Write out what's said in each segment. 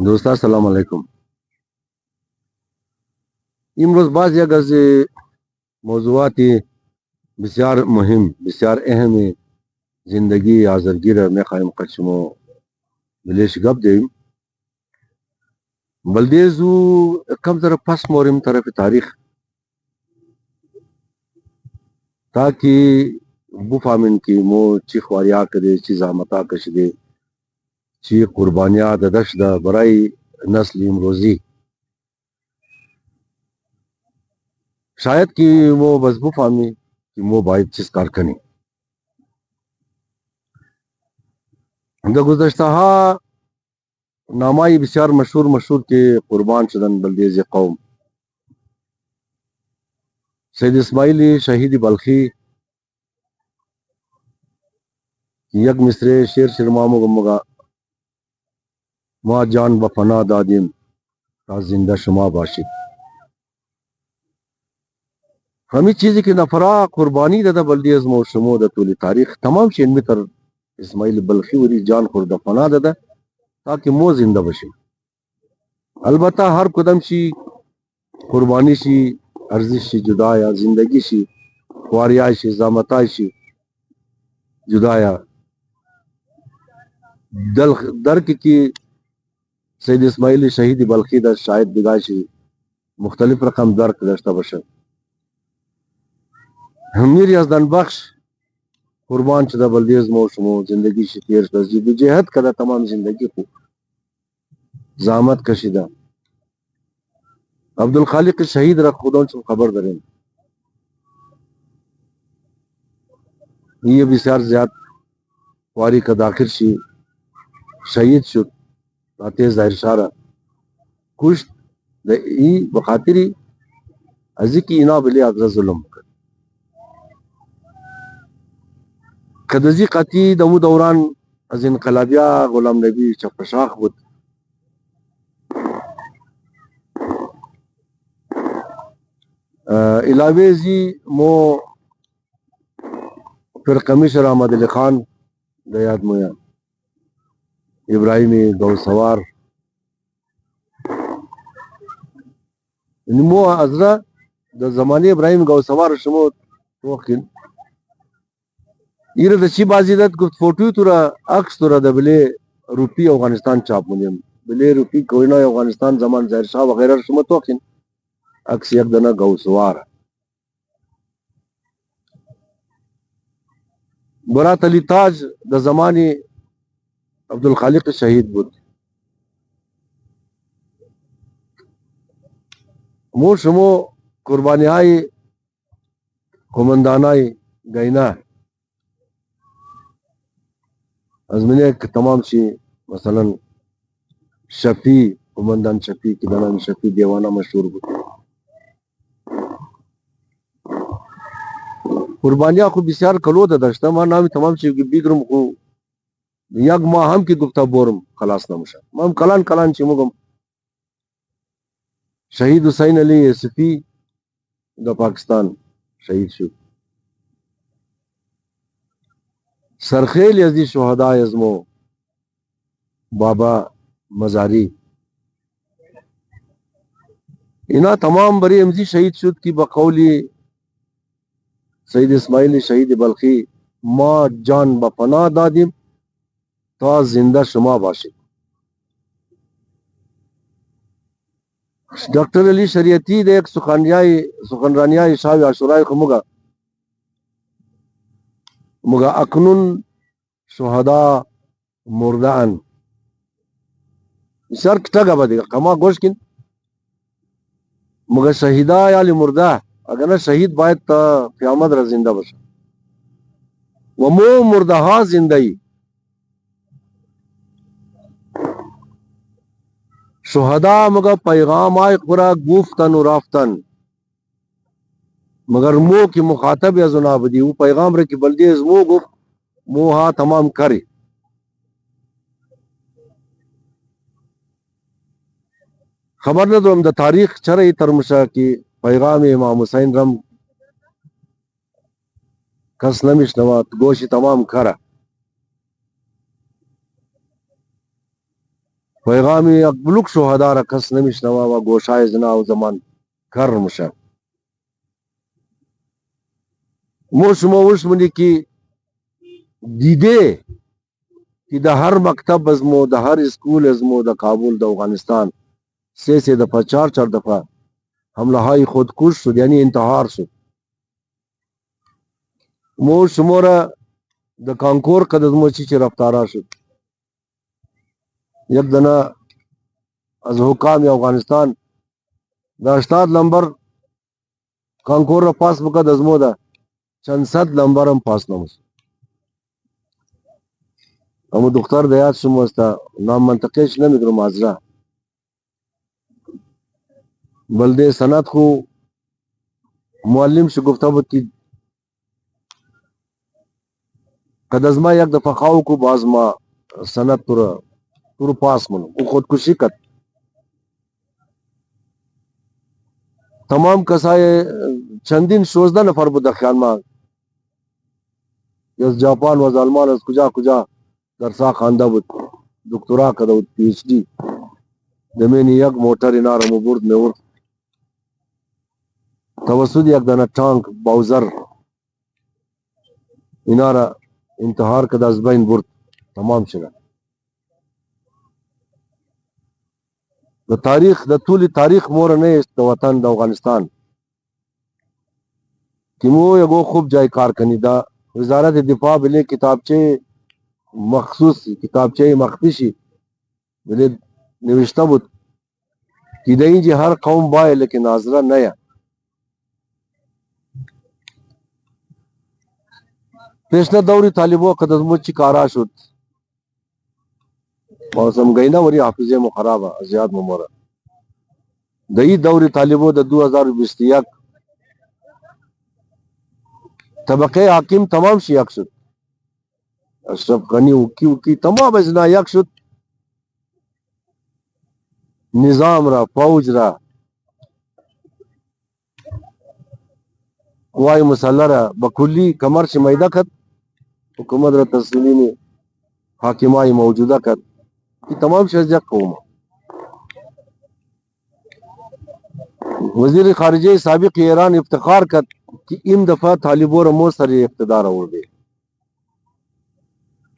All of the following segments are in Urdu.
دوستا السلام علیکم. امروز بعضی از موضوعات بسیار مهم بسیار اهم زندگی آزرگیر میخوایم قشمو بلیش گپ دیم بلدیزو کم طرف پس مورم طرف تاریخ تاکہ بفهمن کی مو چی خواریا کده چی زحمتا کشده چی قربانیا ددش دا برای نسل امروزی شاید کہ وہ بس بفهمی کہ مو باید چیز کار کنی دا گزشتہ نامائی بسیار مشہور کے قربان شدن بلدیز قوم سید اسماعیلی شہید بلخی یک مصرے شیر شرمامو گمگا ما جان بفنا دادیم تا زندہ شما باشد. ہمی چیزی کی نفرا قربانی دا بلدیز مو شمو دا طول تاریخ تمام شین میں تر اسماعیل بلخی وری جان خورد فنا دا تاکہ مو زندہ بشی. البتہ ہر قدم شی قربانی شی ارزش شی جدایا زندگی شی خواریا شی زامتائی شی جدایا درک کی سید اسماعیلی شہید بلخی دا شاید بدایشی مختلف رقم درک داشتا بشن میر یزدان بخش قربان شدہ بلدیز مو شمو زندگی شی تیر تزید جہد کدا تمام زندگی کو زحمت کشیدہ عبدالخالق شہید رکھ خودوں سے خبر درین یہ بسیار زیاد واری کا داخل شی شہید شد آتے ظاہر شارہ کشت دا ای بخاطری ازی کی انا بلی اگر ظلم کدزی قطی دمو دوران از انقلابیہ غلام نبی چپشاخ بود علاوہ زی مو پھر کمیشنر احمد علی خان دیاد مویا ابراہیمی گو سوار مو ازرا دا زمانی ابراہیم گو سوار شمو توقن ایرہ دا چی بازیدت گفت فوٹوی تورا عکس تورا دا بلے روپی افغانستان چاپ مونیم بلے روپی کوئنہ افغانستان زمان ظاہر شاہ وغیرہ شمو توقن عکس یک دنا گو سوار برات علی تاج دا زمانی عبدالخالق شہید بود مو شمو قربانی آئی قمندانائی گئینا از من ایک تمام شی مثلا شفیع قمندان شفیع کی دنام شفیع دیوانہ مشہور بود قربانیاں خو بسیار کلو دا داشتا ما نامی تمام شی بیگرم خو یک ماہ ہم کی گفتہ بورم خلاص نمشا ما ہم کلان چی مگم شہید حسین علی صفی دا پاکستان شہید شو سرخیل یزدی شہداء ازمو بابا مزاری اینا تمام بری امزی شہید شد کی بقولی سید اسماعیل شہید بلخی ما جان بپناہ دادیم تا زندہ شما باشد. ڈاکٹر علی شریعتی دے ایک سخنرانیائی شاوی عاشورائی کو مگا اکنون شہداء مردان سر کٹگا با دیگا کما گوش کن مگا شہیدہ یالی مردہ اگر نا شہید باید تا قیامت را زندہ بشا و مو مردہا زندہی شہداء مگا پیغام آئی خورا گفتن و رافتن مگر مو کی مخاطب یا زناب دی وہ پیغام رکی بلدیز مو گفت مو ہا تمام کرے خبر نہ دو ہم دا تاریخ چرئی ترمشا کی پیغام امام حسین رم کس نمش نوات گوشی تمام کرا پیغام اقبلوک شهدا را کس نمیشنوا و گوشای زنا و زمان کر میشه مو شما وشمونی که دیده که د هر مکتب ازمو د هر اسکول ازمو د کابل د افغانستان سه دفعه چار دفعه حمله های خودکش شد یعنی انتحار شد مو شما را د کانکور که ازمو چی رفتارا شد یک دنه از حکام افغانستان د 80 نمبر کانکور را پاس بکد ازمو دا چند صد نمبر هم پاس نموش اما دختر د یاد شما استا نام منطقیش نمیگرم معذره بلده سند خو معلم شو گفته بود که قد از ما یک دفعه خواهو کو باز ما سند تو پاس منو او خودکشی کد تمام کسای چندین 16 نفر بود در خیال ما از جاپان و از آلمان از کجا درسا خانده بود دکترا کرده بود پی ایچ دی دمینی یک موتر اینا را مبرد میورد توسط یک دانه ٹانک باوزر اینا را انتحار کرده از بین برد تمام شده د تاریخ د طول تاریخ مور نه است د وطن د افغانستان که مو یگو خوب جای کار کنی دا وزارت دفاع بله کتابچه مخصوص کتابچه مخفیشی بله نوشته بود که در اینجا هر قوم بای لیکن ناظره نیا پیشنه دوری طالبو قد از مچی کارا شد موسم گینا وری حافظه مو خرابه زیاد مموره دایی دوری طالبو د 2021 طبقه حاکم تمام شی یک شد اشرف غنی وکی تمام ازنا یک شد نظام را فوج را قوای مسلح را بکلی کمر چی میده کد حکومت را تسلیم حاکمای موجوده کد کی تمام شد یک قوم وزیر خارجه سابق ایران افتخار کد که این دفعه طالبو را مو سر اقتدار آورده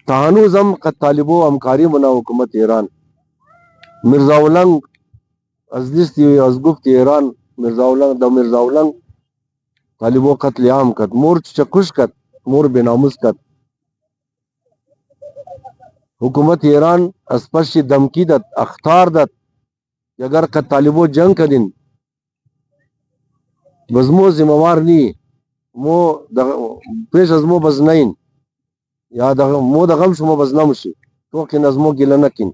تهانوز هم قد طالبو همکاری منا حکومت ایران مرزا اولنگ از لیست از گفت ایران مرزا اولنگ طالبو قتل عام کد مور چکش کد مور بناموس کد حکومت ایران از پش دمکی داد اختار داد که اگر قد طالبو جنگ کدین بزمو زموار نی مو پیش از مو بزنین یا مو دغم شما بزنمشی تو که نظمو گله نکین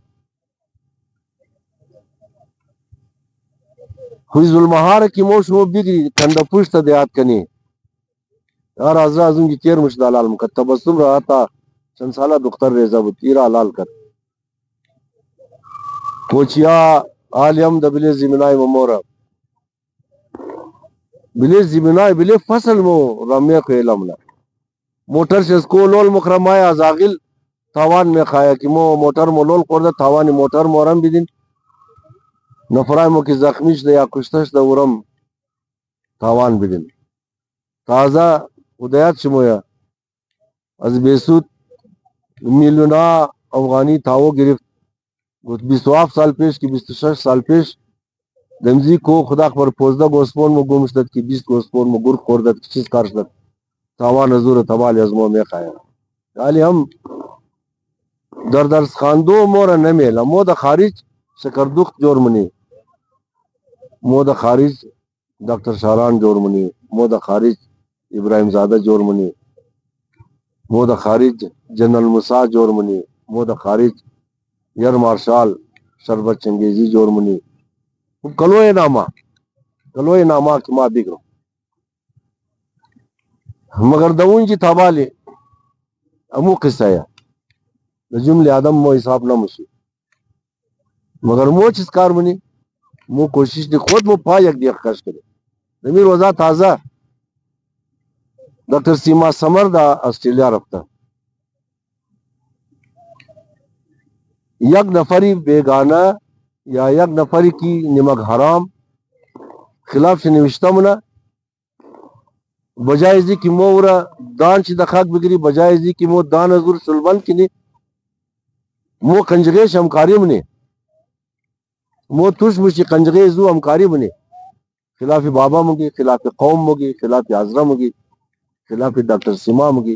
خوی ظلمهار کی مو شما بگری کنده پشت دیات کنی یار از اون کی تیر مش دلال مکت تبسم رہا تھا چند سالہ دختر ریزا بود تیرا حلال کر کوچیا عالم د بلی زمینای ممورا بلی زمینای بلی فصل مو رمی کو علم موٹر سے اسکول اول مکرمایا زاغل تاوان میں کھایا کہ مو موٹر مولول خورده تاوانی موٹر مورم بیدین نفرای مو کی زخمیش ده یا کشتش ده ورم تاوان بیدین تازه هدایت شمویا از بیسود میلیونا افغانی تاو گرفت گفت 27 سال پیش کی 26 سال پیش دمزی کو خدا خبر 15 گوسپون مو گم شد کی 20 گوسپون مو گر خوردد چیز کار شد تاوان حضور تبال از مو می خایا ولی هم در درس خواندو مور نمیلا مو د خارج سکردوخت جرمنی مو د خارج ڈاکٹر شاران جرمنی مو د خارج ابراہیم زادہ جرمنی مو د خارج جنرل مسا جرمنی مو د خارج یر مارشال شربت چنگیزی جرمنی کلوئے نامہ کی ما بگرو مگر دون جی تابالی امو قصہ ہے جملے آدم مو حساب نہ مشی مگر مو چیز کار منی مو کوشش دی خود مو پا یک دیکھ کش کرے نمیر وزا تازہ ڈاکٹر سیما سمر دا آسٹریلیا رفتا یک نفری بیگانه یا یک نفری کی نمک حرام خلاف سے نوشتہ منا بجائے ازی کی مو ورا دان چی دخاک بگری بجائے ازی کی مو دان ازور سلبن کنی مو کنجغیش ہمکاری منی مو توش مشی کنجغیزو ہمکاری منی خلاف بابا مگی خلاف قوم مگی خلاف عذرا مگی خلاف ڈاکٹر سیما مگی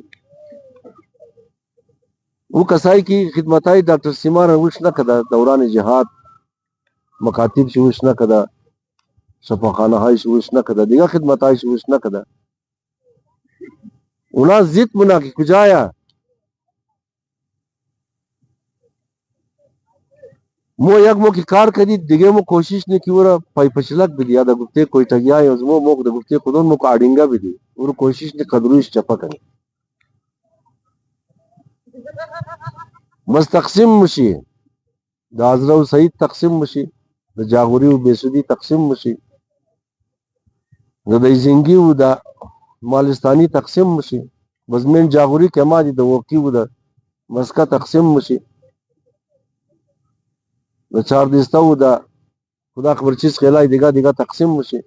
وہ کسائی کی خدمتائی ڈاکٹر سیما روش نہ کدا دوران جہاد مکاتب شوش نہ کدا شفاخانہ ہائی شوش نہ کدا دیگا خدمتائی شوش نہ کدا اونا زیت منا کی کجایا مو یک مو کی کار کری دیگه مو کوشش نه کی ورا پای پچلک بدی یا د گفته کوئی ټگیا یو مو مو د گفته خودون مو کاډینګا بدی ور کوشش نه قدروش چپا کنی بس تقسیم مشي د حضرت سید تقسیم مشي د جاغوری او بیسودی تقسیم مشي د زنګي او د مالستانی تقسیم مشي بزمن جاغوری کما دي د وکی او د مسکا تقسیم مشي د چار دستا او د خدا خبر چیز خلای دیگه دیگه تقسیم مشي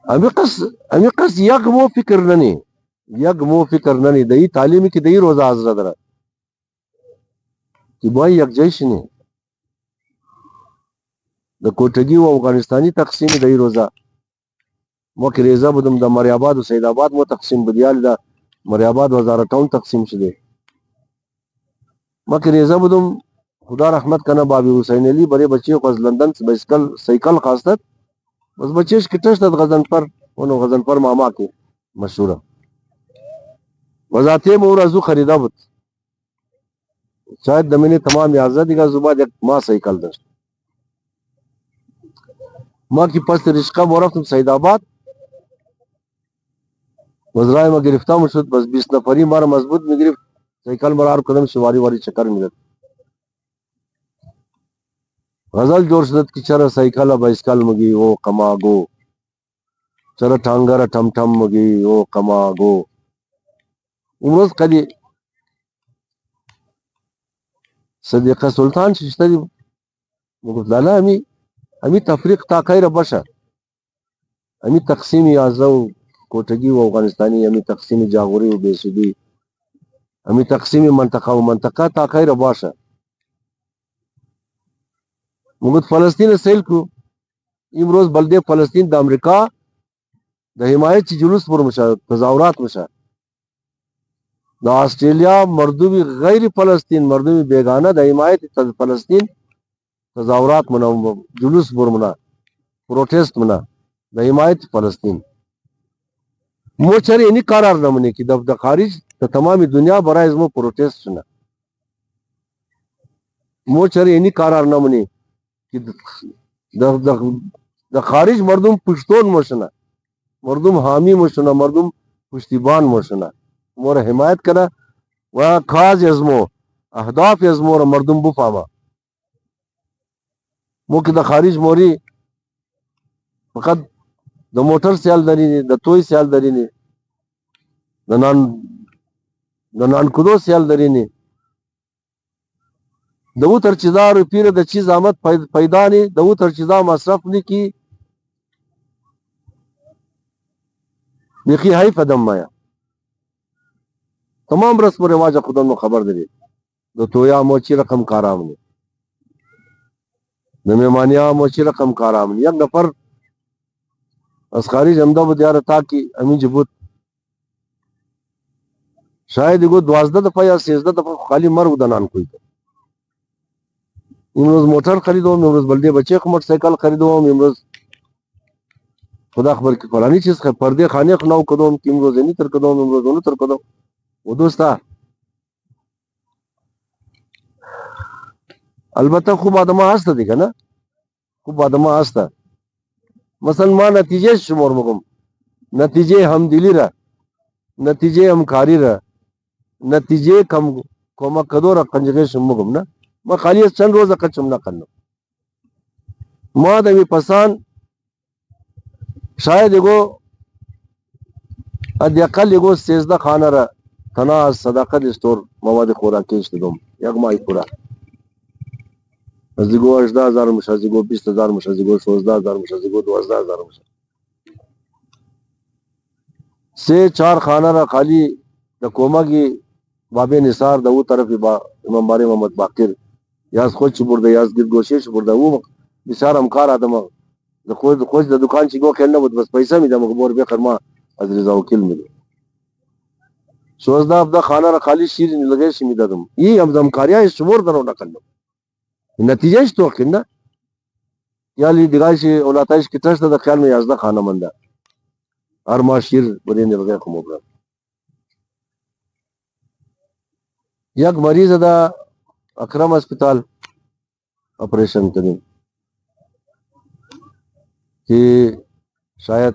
امی قص یک مو فکر ننی یک مو فکر ننی دی تعلیمی کی دی روزہ حضرت را کی بای یک جیش نه د کوټګي او افغانستاني تقسیم دی روزہ مو کی ریزا بدم د مریاباد او سید آباد مو تقسیم بدیال د مریاباد وزارت ټاون تقسیم شده مو کی ریزا بدم خدا رحمت کنا بابی حسین علی بڑے بچے کو از لندن سے بائسکل سائیکل خاصت بس بچے کٹش د غزن پر انو غزن پر ماما کے مشہور وذاتے مور ازو خریدا بت شاید دمنے تمام آزادی کا زبا ایک ماں سائیکل داشت ماں کی پست رشقہ مورف تم سعید آباد وزرائے میں گرفتہ مشد بس 20 نفری مارا مضبوط میں گرفت سائیکل مرار قدم سواری واری چکر ملت غزل جوڑ شدت کی چرا سائیکل بائسکل مگی او کما گو چرا ٹانگر ٹم ٹم مگی او کما گو امروز قدی صدیقہ سلطان ششتری مگفت لالا امی تفریق تا خیر بشر امی تقسیمی آزو کوٹگی و افغانستانی امی تقسیمی جاغوری و بیسودی امی تقسیمی منطقہ و منطقہ تا خیر باشا مگت فلسطین سیل کو امروز بلدے فلسطین دا امریکہ دا حمایت چی جلوس پر مشا تظاہرات مشا دا آسٹریلیا مردوی غیر فلسطین مردوی بیگانہ دا حمایت فلسطین تظاہرات منا جلوس پر منا پروٹیسٹ منا دا حمایت فلسطین موچر اینی قرار نمنے کی دا خارج دا تمامی دنیا برای ازمو پروٹیسٹ سنا موچر اینی قرار نمنے کی دا خارج مردم پشتون موشنا مردم حامی موشنا مردم پشتیبان موشنا مور حمایت کرا و خاص ازمو اهداف ازمو را مردم بفاما مو کی دا خارج موری فقط دا موٹر سیال داری نی دا توی سیال داری نی دا نان کدو سیال داری نی دو تر چیزا روپیر دا چیز آمد پیدا نی دو تر چیزا مصرف نی کی بیخی ہائی فدم مایا تمام رسم و رواج خودن میں خبر دے دو تویا موچی رقم کارام نی دا میمانیا موچی رقم کارام نی یک نفر اسخاری جمدہ بدیارتا کی امی جبوت شاید اگو 12 دفعہ یا 13 دفعہ خالی مرگ دنان کوئی تھا امروز موٹر خریدو امروز بلدے بچے کو موٹر سائیکل خریدو امروز خدا خبر کی فلانی چیز پردے خانے خناو کدوم کی امروز اینی تر کدوم امروز اونو تر کدوم وہ دوستا البتہ خوب آدمہ ہستا دیکھا نا خوب آدمہ ہستا مثلا ما نتیجے شمار مگم نتیجے ہم دلی را نتیجے ہم کاری را نتیجے کم کوما کدو را کنجگے شمگم نا ما خالی چند روز اکچم نہ کرنا ما دمی پسان شاید اگو ادی اقل اگو 13 خانہ را تنا صداقت استور مواد خوراکیش دوم یک ماهی پورا از دیگو 18,000 میشه، از دیگو 20,000 میشه، از دیگو 16,000 میشه، از دیگو 12,000 میشه. 3-4 خانه را خالی د کومگی بابه نثار د او طرفی با امام باری محمد باقر یاز خود چی برده یاز گیر گوشه چی برده او بسیار همکار آدم د خود د دکان چی گو خیل نبود بس پیسه میده مقبور بخر ما از رضا وکیل میده 16 خانه را خالی شیر لگه میده دم ای هم همکاریای شمور درو نکنم نتیجهش تو کنه یالی دیگه اولاتایش کتاش د خیال می 11 خانه منده هر ما شیر برین لگه خمو برد یک مریض دا اکرم اسپیتال آپریشن کریم که شاید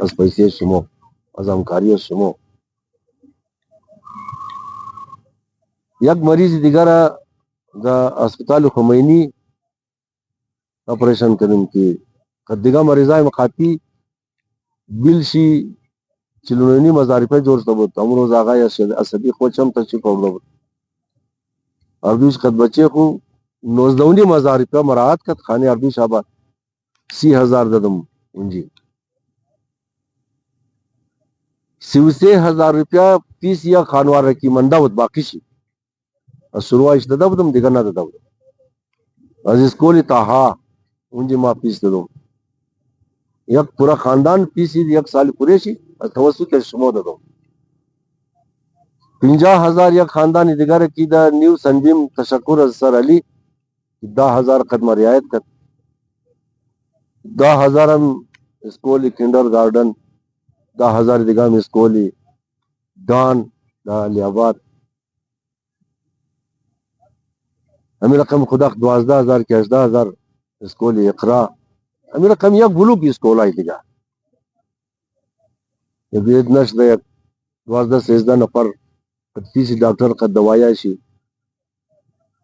از پیسه شما از همکاری شما یک مریض دیگر دا اسپیتال خمینی آپریشن کریم که دیگه مریضای مخاطی بیل شی 49,000 روپیه جورسته بود همون روز آقای اسدی خوچم تشریف آورده بود اردوش خد بچه خو 19,000 روپیه مراعات کرد خانه اردوش آباد 30,000 دادم اونجی 33,000 روپیه فیس یا خانوار رکی منده بود باقی شی از شروعش داده بودم دیگه نداده بودم از اسکولی تاها اونجی ما فیس دادم یک پورا خاندان فیس یک سال پوره شی از توسط شما دادم 50,000 یک خاندان دیگر کی دا نیو سنبیم تشکر از سر علی 10,000 قدم رعایت کرد 10,000 هم اسکولی کنڈر گارڈن 10,000 دیگر هم اسکولی دان دا علی آباد همین رقم خدا 12,000 که 18,000 اسکولی اقرا همین رقم یک بلوک اسکولای دیگر یک نشده یک 12-13 نفر تیسی ڈاکٹر قد دوایا شي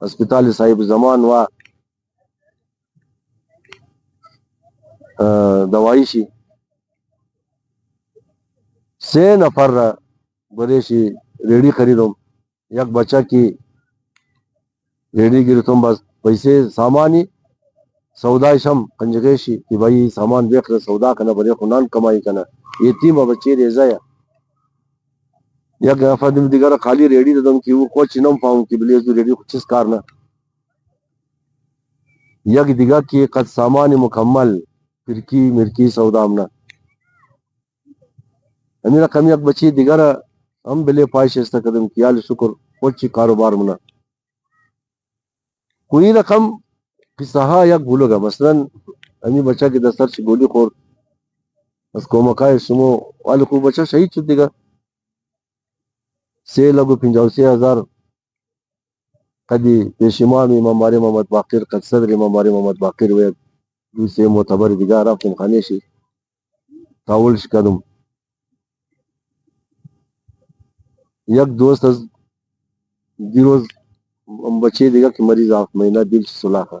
اسپیتال صاحب زمان و دوائی شي 3 نفر بره شي ریڈی خریدم یک بچہ کی ریڈی گرفتم بس پیسے سامانی سودا شم کنجگه شي کہ بھائی سامان بیخ سودا کنه بره خنان کمائی کنه یتیم بچی ریزا یک افادم دیگر خالی ریڈی دادم کہ وہ کوچ نم پاؤں کہ بلیز ریڈی کچھ اس کارنا یک دیگر کی قد سامان مکمل فرکی مرکی سودامنا همین رقم یک بچی دیگر هم بله پایش استقدم کیال شکر کوچی کاروبار منا کوئی رقم قصها یک بولوگا مثلا همین بچہ کی دستر چی گولی خورد از کومکای شمو والی خوب بچہ شهید شد دیگر 3,53,000 قدی پیش امام امام باری محمد باقر قد صدر امام باری محمد باقر و دوسرے معتبر دیگر رفتم خانه شی تاولش کردم یک دوست از دیروز بچه دیگر که مریض آف مهینه دل سلاخه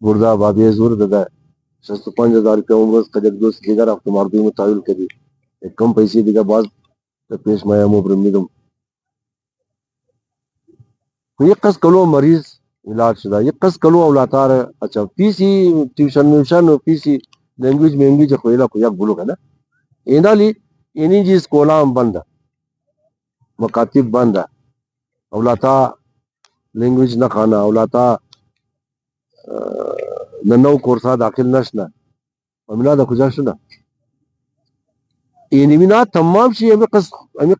برده بابی زور داده 65,000 روپیه عمرز قد یک دوست دیگر رفتم اردوی متحول کردی یک کم پیسی دیگر باز پیش مایا مبرم میدم یک قصد کلو مریض علاج شده یک قصد کلو اولاتار اچھا پیسی ٹیوشن میوشن و پیسی لینگویج مینگویج خویلا کو یک بلو ہے نا اینا لی اینی جی سکولام بند مکاتب بند اولاتا لینگویج نہ کھانا اولاتا ننو کورسا داخل نشنا امنا دا کجا شنا اینی منا تمام شی امی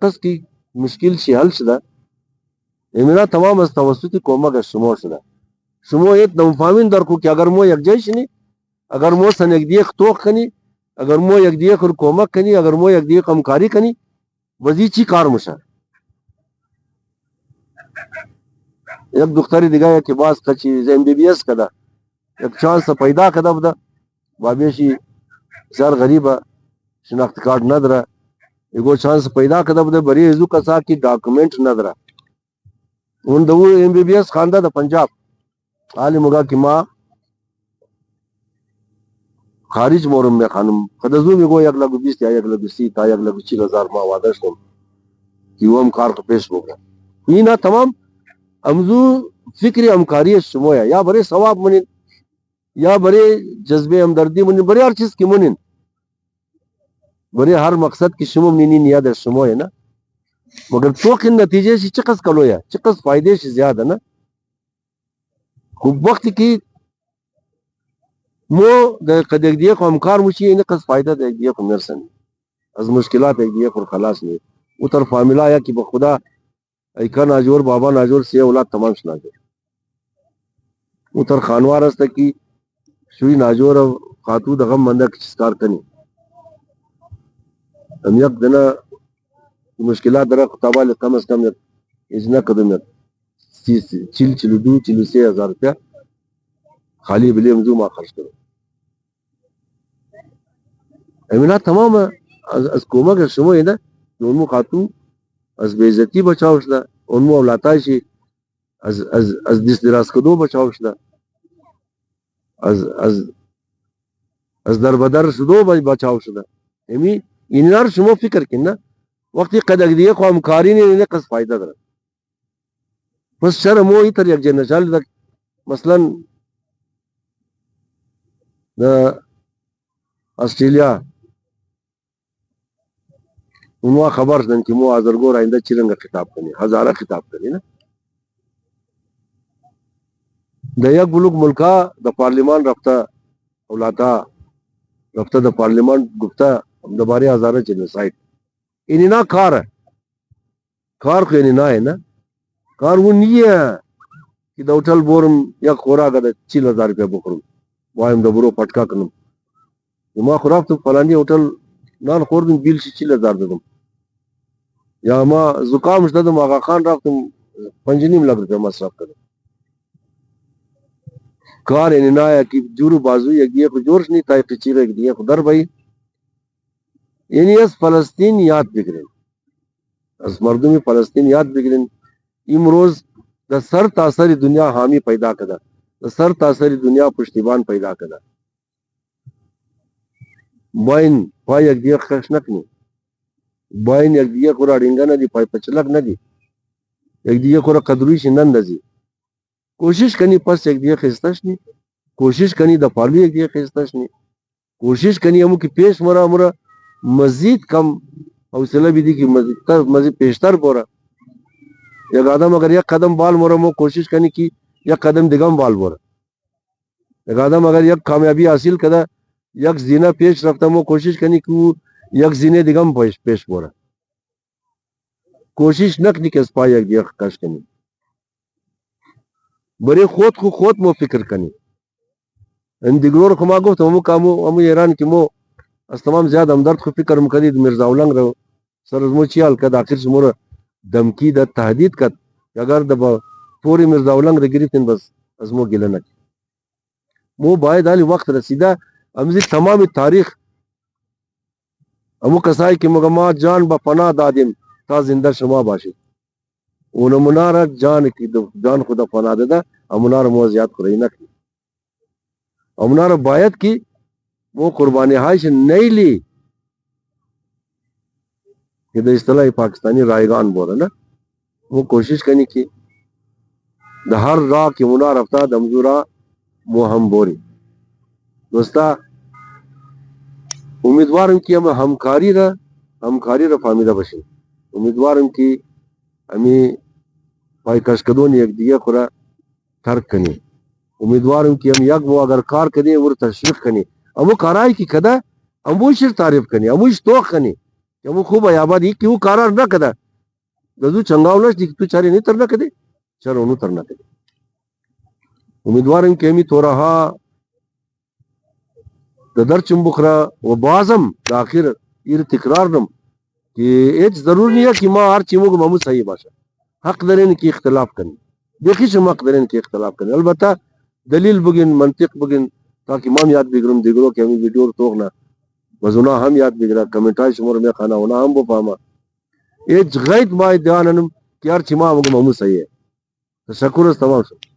قصد کی مشکل شی حل شده ایمینا تمام از توسط کومک شما شده شما یک نمفامین در کو که اگر مو یک جایش نی اگر مو سن یک دیخ توق کنی اگر مو یک دیخ کومک کنی اگر مو یک دیخ همکاری کنی وزی چی کار مشه یک دختری دیگه که باز کچی زیم بی بی ایس کده یک چانس پیدا کده بوده بابیشی بسیار غریبه شناخت کارت نداره یگو چانس پیدا کده بوده بری ازو کسا کی ڈاکومنٹ نداره اون دو ایم بی بی ایس خانده دا پنجاب حالی مگا کی ماں خارج مورم میں خانم خدزو میں گو 1,20,000 تا 1,30,000 تا 1,40,000 ما وعدہ شتم کیوام کار کو پیش ہو گیا اینا تمام امزو فکر امکاری شمویا یا برے ثواب منن یا برے جذبے ہمدردی منن برے ہر چیز کی منن برے ہر مقصد کی شموم نینین یاد شمویا نا مگر توقن نتیجے سے چقس کلویا چقس فائدے سے زیادہ نا خوب وقت کی مو قدیق دیئے کو امکار مچی انہیں قص فائدہ دیکھ دیئے کو مرسن از مشکلات ایک دیئے کو خلاص نہیں اتر فاملہ آیا کہ بخدا ایکا ناجور بابا ناجور سی اولاد تمام شناجور اتر خانوار ہستا کی شوی ناجور خاتو دغم مندہ کچھسکار کنی ہم یک دنا مشکلات درہ خطابہ لی کم از کم یک اجنا قدم یک 42-43 ہزار روپیہ خالی بلی مزو ما خرچ کرو امینا تمام از کومک شمو اینا اونمو خاتو از بیزتی بچاوش دا اونمو اولاتایشی از دست دراز کدو بچاوش دا از در بدر شدو بچاوش دا امی اینار شمو فکر کننا وقتی قدق دیئے خواہ مکاری نے قص فائدہ در بس شر مو ایتر یک جن چال دا مثلا دا آسٹریلیا انواع خبر دن کہ مو آزرگور آئندہ چرنگا خطاب کرنی ہزارہ خطاب کرنی نا دا یک بلوک ملکا دا پارلیمان رفتہ اولاتا رفتہ دا پارلیمان گفتہ دا بارے ہزارہ چلنے سائٹ انہی نا کار ہے کار کو انہی نا ہے نا کار وہ نہیں ہے کہ دا اٹھل بورم یک خورا گا دا 40,000 روپیہ بکرم وایم دا برو پٹکا کنم ما خراف تو فلانی ہوٹل نان خوردم بیل شی 40,000 دادم یا ما زکام شدم آقا خان رفتم 5.5 لاکھ روپیہ مصرف کردم کار اینی نایا کی جورو بازو یک دیئے کو جورش نہیں تائی قچیر ایک دیئے کو در بھائی یعنی از فلسطین یاد بگرن از مردمی فلسطین یاد بگرن امروز دا سر تاثری دنیا حامی پیدا کدا دا سر تاثری دنیا پشتیبان پیدا کدا باین پای یک دیئے خشنک نہیں باین یک دیئے کو را ڈنگا نا دی پای پچلک نا دی یک دیئے کو را قدرویش نند دی کوشش کنی پس یک دیئے خستش نہیں کوشش کنی دا پارلی یک دیئے خستش نہیں کوشش کنی ہمو کی پیش مرا مزید کم حوصلہ بھی دی کہ مزید پیشتر پورا یک آدم اگر یک قدم بال مرا مو کوشش کنی کی یک قدم دگم بال بورا یک آدم اگر یک کامیابی حاصل کدا یک زینہ پیش رفتا مو کوشش کنی کہ یک زینے دگم پیش بورا کوشش نکنی کہ اس پا یک دیکھ کش کنی بڑے خود کو خود مو فکر کنی ان دیگرور خما گفت ہمو ایران کی مو از تمام زیاد ہمدرد خو فکر مکدید مرزا اولنگ رو سر از مو چیال کد آخر سے مورا دمکی دا تحدید کد اگر دا پوری مرزا اولنگ رو گریفتن بس از مو گلنک مو باید آلی وقت رسیدہ امزی تمام تاریخ امو کسائی کی مگما جان با پناہ دادیم تا زندہ شما باشد اونمونارا جان خدا پناہ دادا امونارا موزیات خورئی نکی امونارا باید کی وہ قربانی حائش نہیں لی کہ دا اصطلاحی پاکستانی رائگان بولا نا وہ کوشش کرنی کی دا ہر راہ کی منار رفتہ دمزورا وہ ہم بوری دوستا امیدوارم کی ہم ہمکاری را فامیدہ بشن امیدوارم کی ہمیں پائی کشکدون یک دیگه خورا ترک کنی امیدوارم کی ہم یک وہ اگر کار کنی وہ تشویق کنی امو کارائی کی کدا اموش تعریف کنی اموش توق کنی کہ امو خوب آیاباد ہی کہ وہ کارار نہ کدا دزو چنگاو نش دی تو چاری نہیں ترنا کدے چر انو ترنا کدے امیدوارم کی ہمی تو رہا در چنبخرا و بازم داخر ایر تکرار نم کہ ایچ ضرور نہیں ہے کہ ما ہر چیموں کو ممو صحیح باشا حق درین کی اختلاف کرنی دیکھی شما حق درین کی اختلاف کرنی البتہ دلیل بگن منطق بگن تاکہ مام یاد بگرم دیگروں کہ ہمیں ویڈیو توقنا وزنا ہم یاد بگرا کمنٹائی شمور میں خانا ہونا ہم بو پاما ایچ غیت بائی دیاننم کہ ہر چیمہ ممو صحیح ہے تشکر اس تمام شکر